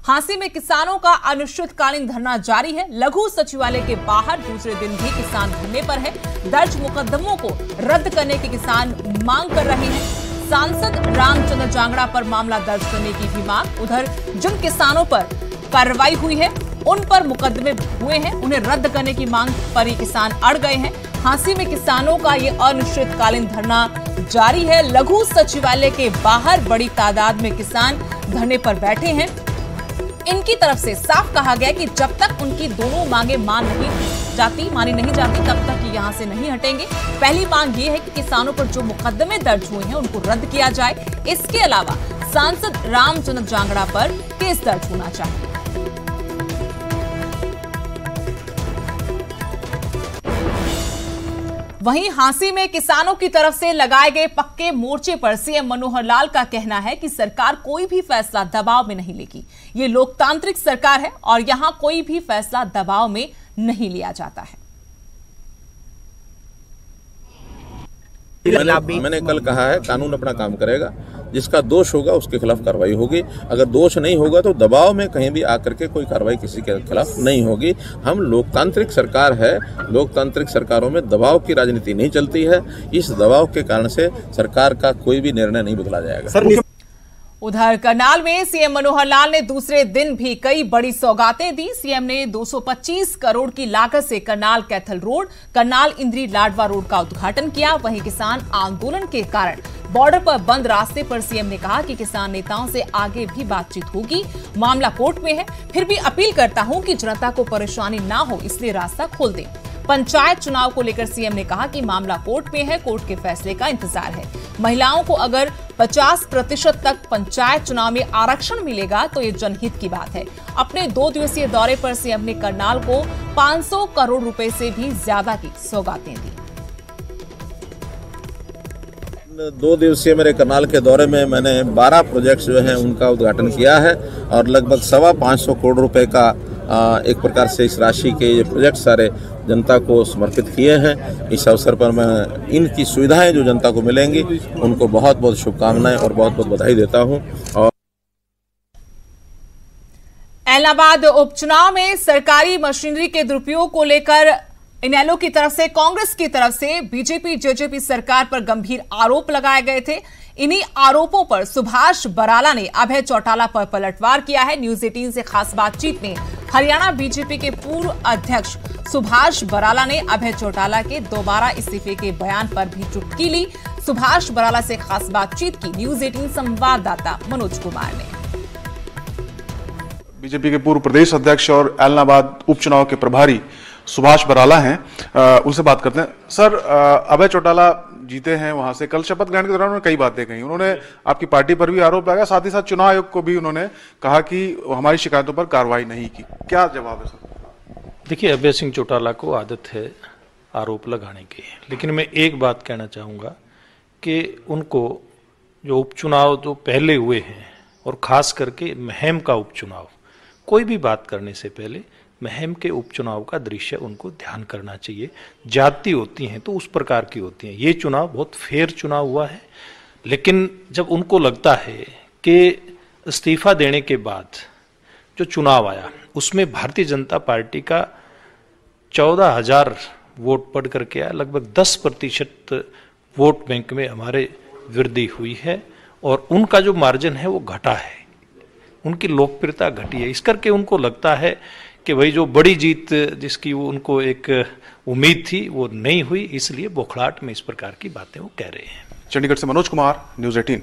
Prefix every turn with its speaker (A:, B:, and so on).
A: हांसी में किसानों का अनिश्चितकालीन धरना जारी है। लघु सचिवालय के बाहर दूसरे दिन भी किसान धरने पर है। दर्ज मुकदमों को रद्द करने की किसान मांग कर रहे हैं। सांसद रामचंद्र जांगड़ा पर मामला दर्ज करने की भी मांग। उधर जिन किसानों पर कार्रवाई हुई है उन पर मुकदमे हुए हैं, उन्हें रद्द करने की मांग पर ही किसान अड़ गए हैं। हांसी में किसानों का ये अनिश्चितकालीन धरना जारी है। लघु सचिवालय के बाहर बड़ी तादाद में किसान धरने पर बैठे हैं। इनकी तरफ से साफ कहा गया कि जब तक उनकी दोनों मांगे मानी नहीं जाती तब तक ये यहां से नहीं हटेंगे। पहली मांग ये है कि किसानों पर जो मुकदमे दर्ज हुए हैं उनको रद्द किया जाए। इसके अलावा सांसद रामचंद्र जांगड़ा पर केस दर्ज होना चाहिए। वहीं हांसी में किसानों की तरफ से लगाए गए पक्के मोर्चे पर सीएम मनोहर लाल का कहना है कि सरकार कोई भी फैसला दबाव में नहीं लेगी। ये लोकतांत्रिक सरकार है और यहां कोई भी फैसला दबाव में नहीं लिया जाता है।
B: मैंने कल कहा है कानून अपना काम करेगा, जिसका दोष होगा उसके खिलाफ कार्रवाई होगी। अगर दोष नहीं होगा तो दबाव में कहीं भी आकर के कोई कार्रवाई किसी के खिलाफ नहीं होगी। हम लोकतांत्रिक सरकार है, लोकतांत्रिक सरकारों में दबाव की राजनीति नहीं चलती है। इस दबाव के कारण से सरकार का कोई भी निर्णय नहीं बदला जाएगा।
A: उधर करनाल में सीएम मनोहर लाल ने दूसरे दिन भी कई बड़ी सौगातें दी। सीएम ने 225 करोड़ की लागत से करनाल कैथल रोड, करनाल इंद्री लाडवा रोड का उद्घाटन किया। वहीं किसान आंदोलन के कारण बॉर्डर पर बंद रास्ते पर सीएम ने कहा कि किसान नेताओं से आगे भी बातचीत होगी। मामला कोर्ट में है, फिर भी अपील करता हूं कि जनता को परेशानी ना हो, इसलिए रास्ता खोल दें। पंचायत चुनाव को लेकर सीएम ने कहा कि मामला कोर्ट में है, कोर्ट के फैसले का इंतजार है। महिलाओं को अगर 50% तक पंचायत चुनाव में आरक्षण मिलेगा तो ये जनहित की बात है। अपने 2 दिवसीय दौरे पर सीएम ने करनाल को 500 करोड़ रुपए से भी ज्यादा की सौगातें दी।
B: 2 दिवसीय मेरे करनाल के दौरे में मैंने 12 प्रोजेक्ट्स जो हैं उनका उद्घाटन किया है और लगभग 525 करोड़ रुपए का एक प्रकार से इस राशि के ये प्रोजेक्ट सारे जनता को समर्पित किए हैं। इस अवसर पर मैं इनकी सुविधाएं जो जनता को मिलेंगी उनको बहुत बहुत शुभकामनाएं और बहुत बहुत बधाई देता हूं। और
A: इलाहाबाद उपचुनाव में सरकारी मशीनरी के दुरुपयोग को लेकर इनेलो की तरफ से, कांग्रेस की तरफ से बीजेपी जेजेपी सरकार पर गंभीर आरोप लगाए गए थे। इन्हीं आरोपों पर सुभाष बराला ने अभय चौटाला पर पलटवार किया है। न्यूज 18 से खास बातचीत में हरियाणा बीजेपी के पूर्व अध्यक्ष सुभाष बराला ने अभय चौटाला के दोबारा इस्तीफे के बयान पर भी चुटकी ली। सुभाष बराला से खास बातचीत की न्यूज 18 संवाददाता मनोज कुमार ने।
C: बीजेपी के पूर्व प्रदेश अध्यक्ष और इलाहाबाद उपचुनाव के प्रभारी सुभाष बराला हैं, उनसे बात करते हैं। सर, अभय चौटाला जीते हैं वहां से, कल शपथ ग्रहण के दौरान उन्होंने कई बातें कही। उन्होंने आपकी पार्टी पर भी आरोप लगाया, साथ ही साथ चुनाव आयोग को भी उन्होंने कहा कि हमारी शिकायतों पर कार्रवाई नहीं की। क्या जवाब है सर?
D: देखिए, अभय सिंह चौटाला को आदत है आरोप लगाने की, लेकिन मैं एक बात कहना चाहूँगा कि उनको जो उपचुनाव जो पहले हुए हैं और खास करके महम का उपचुनाव, कोई भी बात करने से पहले महम के उपचुनाव का दृश्य उनको ध्यान करना चाहिए। जाति होती हैं तो उस प्रकार की होती हैं। ये चुनाव बहुत फेयर चुनाव हुआ है, लेकिन जब उनको लगता है कि इस्तीफा देने के बाद जो चुनाव आया उसमें भारतीय जनता पार्टी का 14,000 वोट पड़ करके आया, लगभग 10% वोट बैंक में हमारे वृद्धि हुई है और उनका जो मार्जिन है वो घटा है, उनकी लोकप्रियता घटी है। इस करके उनको लगता है कि भाई जो बड़ी जीत जिसकी वो उनको एक उम्मीद थी वो नहीं हुई, इसलिए बौखलाहट में इस प्रकार की बातें वो कह रहे हैं।
C: चंडीगढ़ से मनोज कुमार, न्यूज 18।